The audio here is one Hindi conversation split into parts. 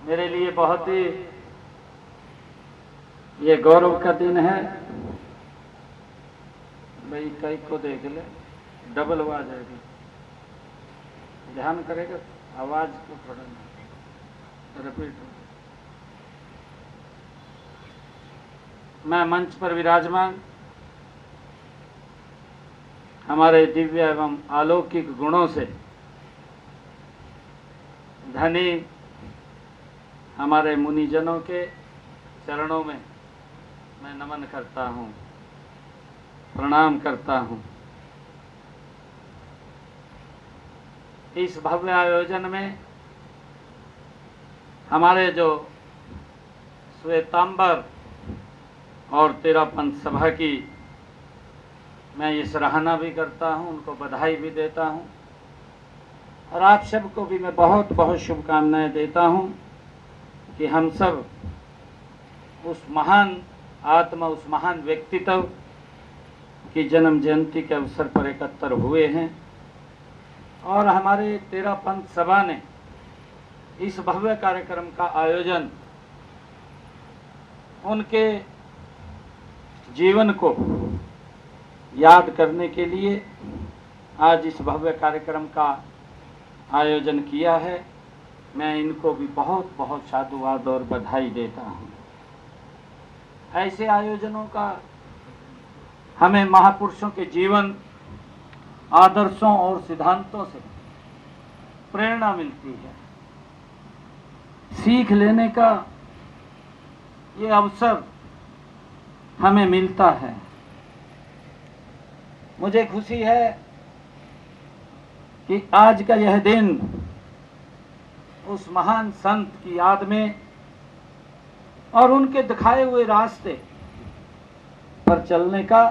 मेरे लिए बहुत ही ये गौरव का दिन है। भाई कई को देख ले, डबल आवाज आएगी, ध्यान करेगा आवाज को थोड़ा रिपीट। मैं मंच पर विराजमान हमारे दिव्य एवं अलौकिक गुणों से धनी हमारे मुनिजनों के चरणों में मैं नमन करता हूँ, प्रणाम करता हूँ। इस भव्य आयोजन में हमारे जो श्वेतांबर और तेरापंथ सभा की मैं ये सराहना भी करता हूँ, उनको बधाई भी देता हूँ और आप सबको भी मैं बहुत बहुत शुभकामनाएं देता हूँ कि हम सब उस महान आत्मा, उस महान व्यक्तित्व की जन्म जयंती के अवसर पर एकत्र हुए हैं और हमारे तेरापंथ सभा ने इस भव्य कार्यक्रम का आयोजन उनके जीवन को याद करने के लिए आज इस भव्य कार्यक्रम का आयोजन किया है। मैं इनको भी बहुत बहुत साधुवाद और बधाई देता हूँ। ऐसे आयोजनों का हमें महापुरुषों के जीवन, आदर्शों और सिद्धांतों से प्रेरणा मिलती है, सीख लेने का ये अवसर हमें मिलता है। मुझे खुशी है कि आज का यह दिन उस महान संत की याद में और उनके दिखाए हुए रास्ते पर चलने का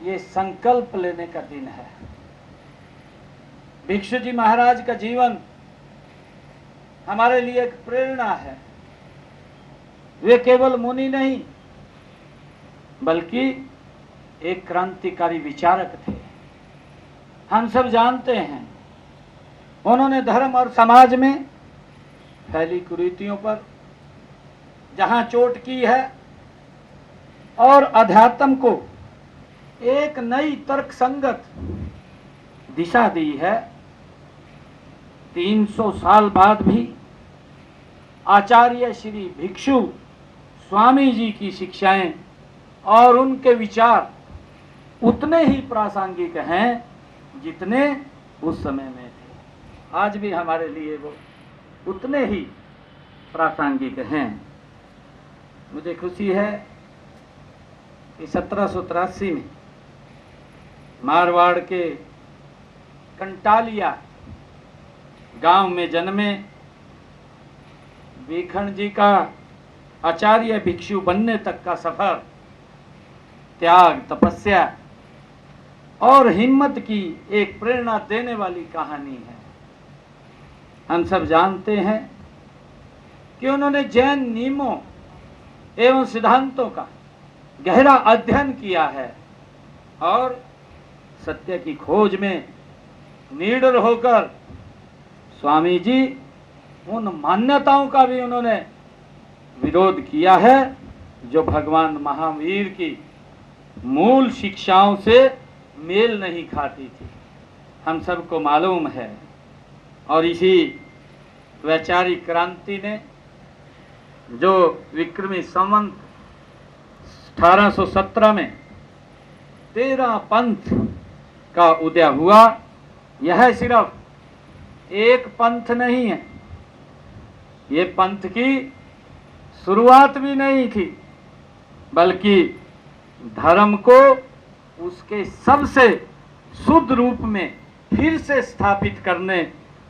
ये संकल्प लेने का दिन है। भिक्षु जी महाराज का जीवन हमारे लिए एक प्रेरणा है। वे केवल मुनि नहीं बल्कि एक क्रांतिकारी विचारक थे। हम सब जानते हैं उन्होंने धर्म और समाज में फैली कुरीतियों पर जहां चोट की है और अध्यात्म को एक नई तर्कसंगत दिशा दी है। 300 साल बाद भी आचार्य श्री भिक्षु स्वामी जी की शिक्षाएं और उनके विचार उतने ही प्रासंगिक हैं जितने उस समय में थे। आज भी हमारे लिए वो उतने ही प्रासंगिक हैं। मुझे खुशी है कि 1783 में मारवाड़ के कंटालिया गांव में जन्मे वीखण जी का आचार्य भिक्षु बनने तक का सफर त्याग, तपस्या और हिम्मत की एक प्रेरणा देने वाली कहानी है। हम सब जानते हैं कि उन्होंने जैन नियमों एवं सिद्धांतों का गहरा अध्ययन किया है और सत्य की खोज में निडर होकर स्वामी जी उन मान्यताओं का भी उन्होंने विरोध किया है जो भगवान महावीर की मूल शिक्षाओं से मेल नहीं खाती थी। हम सबको मालूम है और इसी वैचारिक क्रांति ने जो विक्रमी संवत 1817 में 13 पंथ का उदय हुआ, यह सिर्फ एक पंथ नहीं है, ये पंथ की शुरुआत भी नहीं थी बल्कि धर्म को उसके सबसे शुद्ध रूप में फिर से स्थापित करने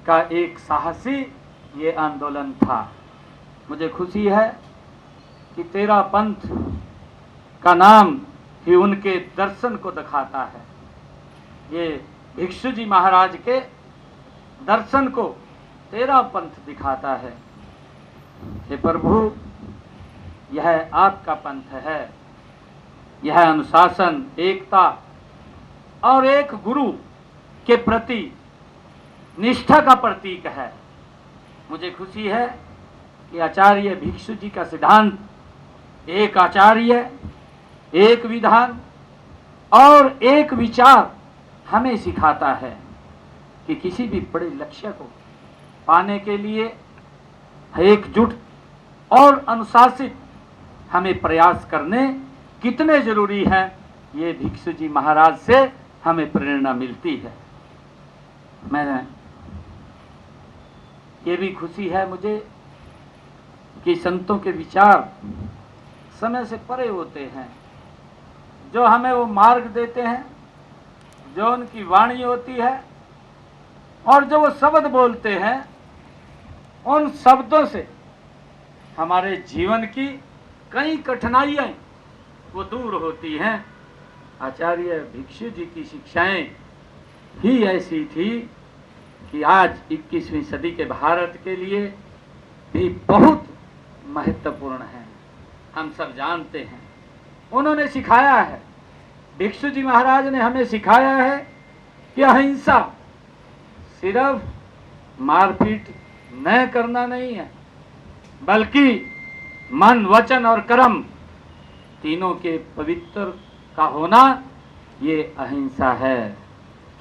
का एक साहसी ये आंदोलन था। मुझे खुशी है कि 13 पंथ का नाम ही उनके दर्शन को दिखाता है। ये भिक्षु जी महाराज के दर्शन को 13 पंथ दिखाता है। हे प्रभु, यह आपका पंथ है, यह अनुशासन, एकता और एक गुरु के प्रति निष्ठा का प्रतीक है। मुझे खुशी है कि आचार्य भिक्षु जी का सिद्धांत एक आचार्य, एक विधान और एक विचार हमें सिखाता है कि किसी भी बड़े लक्ष्य को पाने के लिए एकजुट और अनुशासित हमें प्रयास करने कितने जरूरी हैं। ये भिक्षु जी महाराज से हमें प्रेरणा मिलती है। मैं ये भी खुशी है मुझे कि संतों के विचार समय से परे होते हैं, जो हमें वो मार्ग देते हैं, जो उनकी वाणी होती है और जो वो शब्द बोलते हैं, उन शब्दों से हमारे जीवन की कई कठिनाइयाँ वो दूर होती हैं। आचार्य भिक्षु जी की शिक्षाएं ही ऐसी थी कि आज 21वीं सदी के भारत के लिए भी बहुत महत्वपूर्ण है। हम सब जानते हैं, उन्होंने सिखाया है, भिक्षु जी महाराज ने हमें सिखाया है कि अहिंसा सिर्फ मारपीट न करना नहीं है, बल्कि मन, वचन और कर्म तीनों के पवित्र का होना ये अहिंसा है।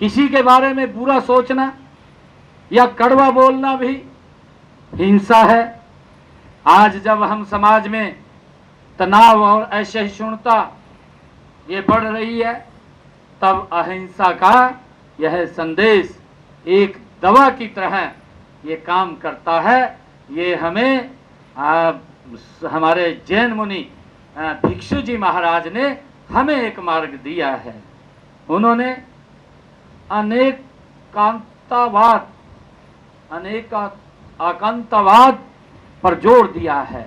किसी के बारे में बुरा सोचना या कड़वा बोलना भी हिंसा है। आज जब हम समाज में तनाव और असहिष्णुता ये बढ़ रही है, तब अहिंसा का यह संदेश एक दवा की तरह ये काम करता है। ये हमें हमारे जैन मुनि भिक्षु जी महाराज ने हमें एक मार्ग दिया है। उन्होंने अनेक आकांतवाद पर जोर दिया है।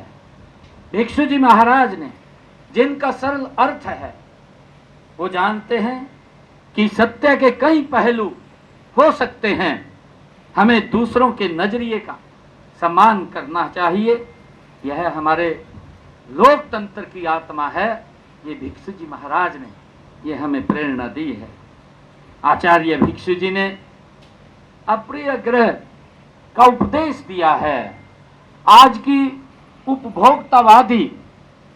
भिक्षु जी महाराज ने, जिनका सरल अर्थ है, वो जानते हैं कि सत्य के कई पहलू हो सकते हैं। हमें दूसरों के नजरिए का सम्मान करना चाहिए। यह हमारे लोकतंत्र की आत्मा है। ये भिक्षु जी महाराज ने ये हमें प्रेरणा दी है। आचार्य भिक्षु जी ने अप्रिय ग्रह का उपदेश दिया है। आज की उपभोक्तावादी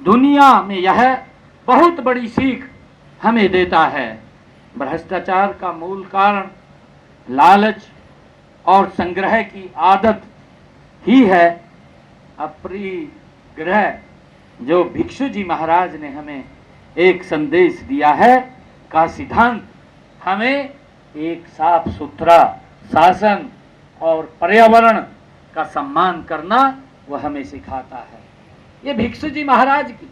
दुनिया में यह बहुत बड़ी सीख हमें देता है। भ्रष्टाचार का मूल कारण लालच और संग्रह की आदत ही है। अपरिग्रह जो भिक्षु जी महाराज ने हमें एक संदेश दिया है का सिद्धांत हमें एक साफ सुथरा शासन और पर्यावरण का सम्मान करना वह हमें सिखाता है। ये भिक्षु जी महाराज की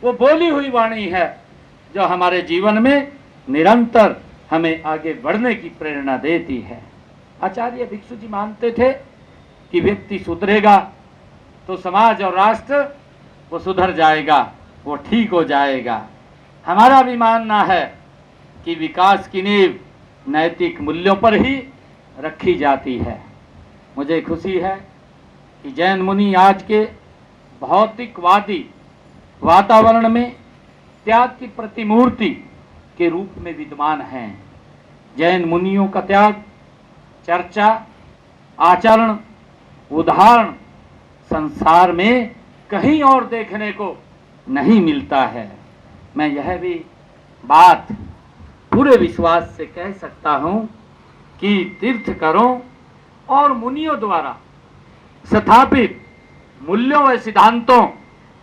वो बोली हुई वाणी है जो हमारे जीवन में निरंतर हमें आगे बढ़ने की प्रेरणा देती है। आचार्य भिक्षु जी मानते थे कि व्यक्ति सुधरेगा तो समाज और राष्ट्र वो सुधर जाएगा, वो ठीक हो जाएगा। हमारा भी मानना है कि विकास की नींव नैतिक मूल्यों पर ही रखी जाती है। मुझे खुशी है कि जैन मुनि आज के भौतिकवादी वातावरण में त्याग की प्रतिमूर्ति के रूप में विद्यमान हैं। जैन मुनियों का त्याग, चर्चा, आचरण, उदाहरण संसार में कहीं और देखने को नहीं मिलता है। मैं यह भी बात पूरे विश्वास से कह सकता हूं कि तीर्थंकरों और मुनियों द्वारा स्थापित मूल्यों व सिद्धांतों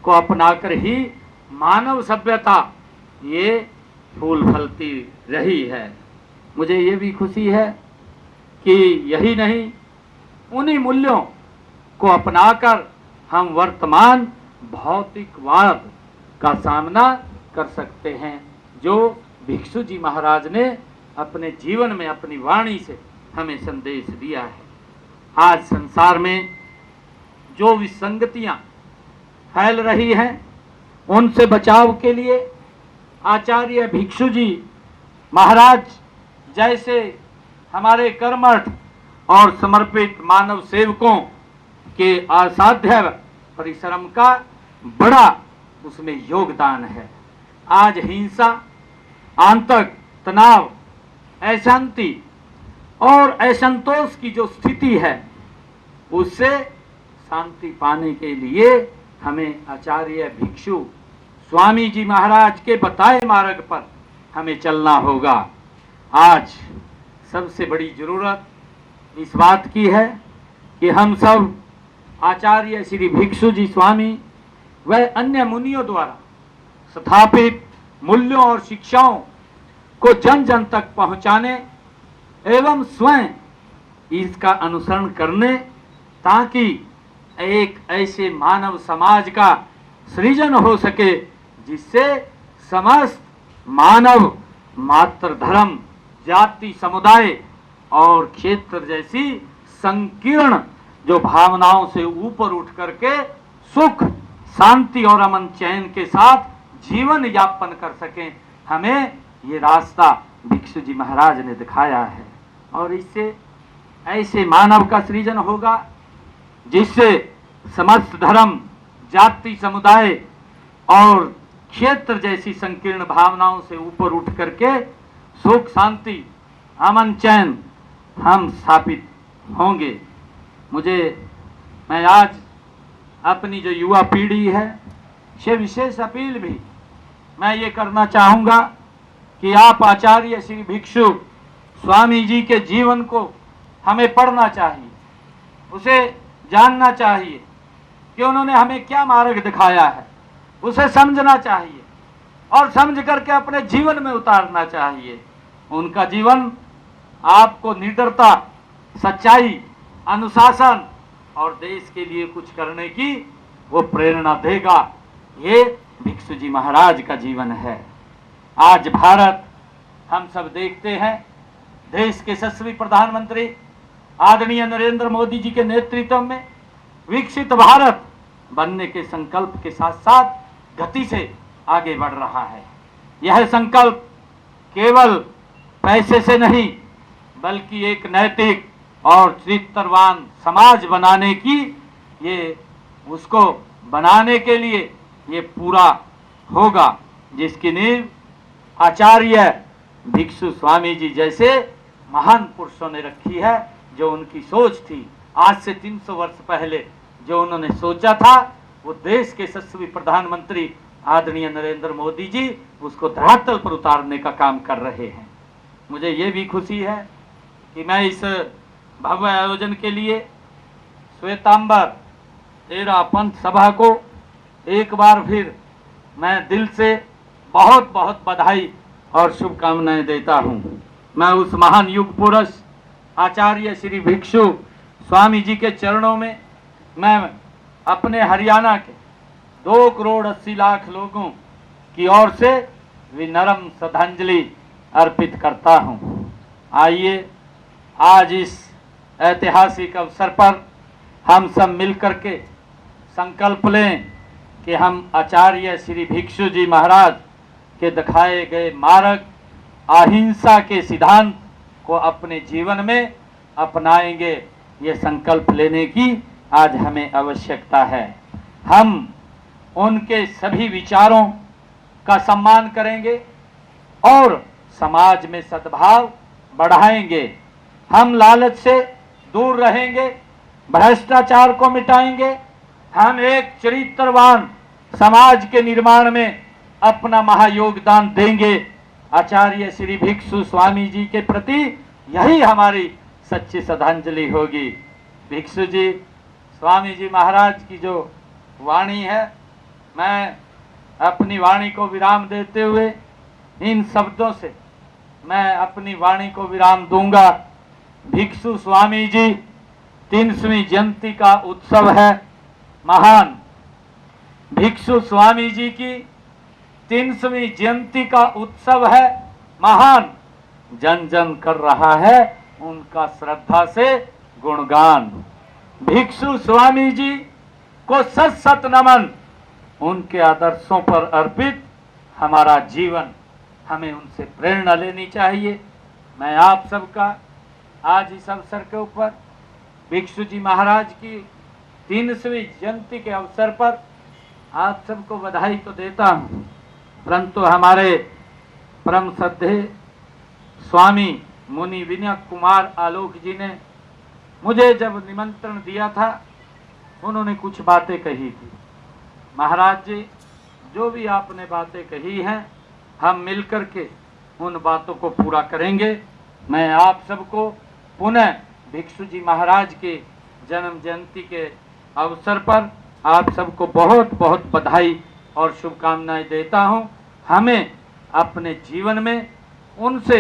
को अपनाकर ही मानव सभ्यता ये फूल फलती रही है। मुझे ये भी खुशी है कि यही नहीं, उन्हीं मूल्यों को अपनाकर हम वर्तमान भौतिकवाद का सामना कर सकते हैं, जो भिक्षु जी महाराज ने अपने जीवन में अपनी वाणी से हमें संदेश दिया है। आज संसार में जो विसंगतियां फैल रही हैं, उनसे बचाव के लिए आचार्य भिक्षु जी महाराज जैसे हमारे कर्मठ और समर्पित मानव सेवकों के असाध्य परिश्रम का बड़ा उसमें योगदान है। आज हिंसा, आंतक तनाव, अशांति और असंतोष की जो स्थिति है, उससे शांति पाने के लिए हमें आचार्य भिक्षु स्वामी जी महाराज के बताए मार्ग पर हमें चलना होगा। आज सबसे बड़ी जरूरत इस बात की है कि हम सब आचार्य श्री भिक्षु जी स्वामी व अन्य मुनियों द्वारा स्थापित मूल्यों और शिक्षाओं को जन जन तक पहुंचाने एवं स्वयं इसका अनुसरण करने, ताकि एक ऐसे मानव समाज का सृजन हो सके जिससे समस्त मानव मात्र धर्म, जाति, समुदाय और क्षेत्र जैसी संकीर्ण जो भावनाओं से ऊपर उठ करके सुख, शांति और अमन चैन के साथ जीवन यापन कर सकें। हमें ये रास्ता भिक्षु जी महाराज ने दिखाया है और इससे ऐसे मानव का सृजन होगा जिससे समस्त धर्म, जाति, समुदाय और क्षेत्र जैसी संकीर्ण भावनाओं से ऊपर उठ करके सुख, शांति, अमन, चैन हम स्थापित होंगे। मैं आज अपनी जो युवा पीढ़ी है से विशेष अपील भी मैं ये करना चाहूँगा कि आप आचार्य श्री भिक्षु स्वामी जी के जीवन को हमें पढ़ना चाहिए, उसे जानना चाहिए कि उन्होंने हमें क्या मार्ग दिखाया है, उसे समझना चाहिए और समझ करके अपने जीवन में उतारना चाहिए। उनका जीवन आपको निडरता, सच्चाई, अनुशासन और देश के लिए कुछ करने की वो प्रेरणा देगा। ये भिक्षु जी महाराज का जीवन है। आज भारत हम सब देखते हैं, देश के यशस्वी प्रधानमंत्री आदरणीय नरेंद्र मोदी जी के नेतृत्व में विकसित भारत बनने के संकल्प के साथ साथ गति से आगे बढ़ रहा है। यह संकल्प केवल पैसे से नहीं बल्कि एक नैतिक और चरित्रवान समाज बनाने की, ये उसको बनाने के लिए ये पूरा होगा, जिसकी नींव आचार्य भिक्षु स्वामी जी जैसे महान पुरुषों ने रखी है। जो उनकी सोच थी आज से 300 वर्ष पहले, जो उन्होंने सोचा था, वो देश के यशस्वी प्रधानमंत्री आदरणीय नरेंद्र मोदी जी उसको धरातल पर उतारने का काम कर रहे हैं। मुझे ये भी खुशी है कि मैं इस भव्य आयोजन के लिए श्वेतांबर 13 पंथ सभा को एक बार फिर मैं दिल से बहुत बहुत बधाई और शुभकामनाएं देता हूँ। मैं उस महान युग पुरुष आचार्य श्री भिक्षु स्वामी जी के चरणों में मैं अपने हरियाणा के 2 करोड़ 80 लाख लोगों की ओर से विनम्र श्रद्धांजलि अर्पित करता हूँ। आइए आज इस ऐतिहासिक अवसर पर हम सब मिलकर के संकल्प लें कि हम आचार्य श्री भिक्षु जी महाराज के दिखाए गए मार्ग, अहिंसा के सिद्धांत को अपने जीवन में अपनाएंगे। ये संकल्प लेने की आज हमें आवश्यकता है। हम उनके सभी विचारों का सम्मान करेंगे और समाज में सद्भाव बढ़ाएंगे। हम लालच से दूर रहेंगे, भ्रष्टाचार को मिटाएंगे। हम एक चरित्रवान समाज के निर्माण में अपना महायोगदान देंगे। आचार्य श्री भिक्षु स्वामी जी के प्रति यही हमारी सच्ची श्रद्धांजलि होगी। भिक्षु जी स्वामी जी महाराज की जो वाणी है, मैं अपनी वाणी को विराम देते हुए इन शब्दों से मैं अपनी वाणी को विराम दूंगा। भिक्षु स्वामी जी 300वीं जयंती का उत्सव है महान। भिक्षु स्वामी जी की 300वीं जयंती का उत्सव है महान। जन जन कर रहा है उनका श्रद्धा से गुणगान। भिक्षु स्वामी जी को सत सत नमन। उनके आदर्शों पर अर्पित हमारा जीवन, हमें उनसे प्रेरणा लेनी चाहिए। मैं आप सबका आज इस अवसर के ऊपर भिक्षु जी महाराज की 300वीं जयंती के अवसर पर आप सबको बधाई तो देता हूँ, परंतु हमारे परम श्रद्धेय स्वामी मुनि विनय कुमार आलोक जी ने मुझे जब निमंत्रण दिया था उन्होंने कुछ बातें कही थी। महाराज जी, जो भी आपने बातें कही हैं, हम मिलकर के उन बातों को पूरा करेंगे। मैं आप सबको पुनः भिक्षु जी महाराज के जन्म जयंती के अवसर पर आप सबको बहुत बहुत बधाई और शुभकामनाएं देता हूं। हमें अपने जीवन में उनसे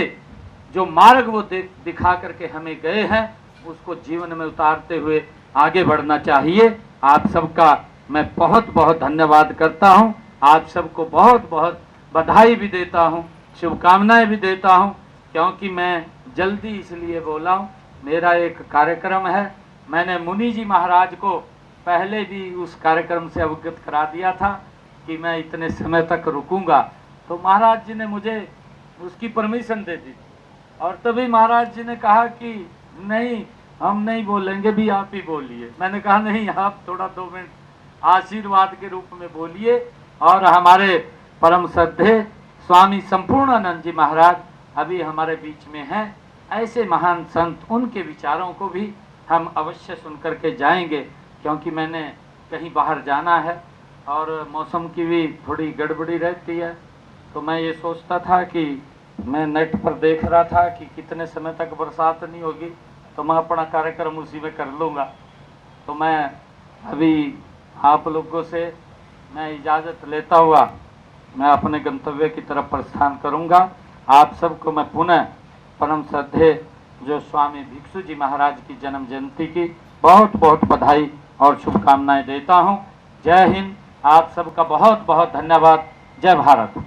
जो मार्ग वो दिखा करके हमें गए हैं, उसको जीवन में उतारते हुए आगे बढ़ना चाहिए। आप सबका मैं बहुत बहुत धन्यवाद करता हूं। आप सबको बहुत बहुत बधाई भी देता हूं, शुभकामनाएं भी देता हूं, क्योंकि मैं जल्दी इसलिए बोला हूं, मेरा एक कार्यक्रम है। मैंने मुनि जी महाराज को पहले भी उस कार्यक्रम से अवगत करा दिया था कि मैं इतने समय तक रुकूंगा, तो महाराज जी ने मुझे उसकी परमिशन दे दी। और तभी महाराज जी ने कहा कि नहीं, हम नहीं बोलेंगे, भी आप ही बोलिए। मैंने कहा नहीं, आप थोड़ा 2 मिनट आशीर्वाद के रूप में बोलिए। और हमारे परम श्रद्धेय स्वामी संपूर्णानंद जी महाराज अभी हमारे बीच में हैं। ऐसे महान संत, उनके विचारों को भी हम अवश्य सुन करके जाएंगे, क्योंकि मैंने कहीं बाहर जाना है और मौसम की भी थोड़ी गड़बड़ी रहती है। तो मैं ये सोचता था कि मैं नेट पर देख रहा था कि कितने समय तक बरसात नहीं होगी, तो मैं अपना कार्यक्रम उसी में कर लूँगा। तो मैं अभी आप लोगों से मैं इजाज़त लेता हुआ मैं अपने गंतव्य की तरफ प्रस्थान करूँगा। आप सबको मैं पुनः परम श्रद्धेय जो स्वामी भिक्षु जी महाराज की जन्म जयंती की बहुत बहुत बधाई और शुभकामनाएं देता हूँ। जय हिंद। आप सबका बहुत बहुत धन्यवाद। जय भारत।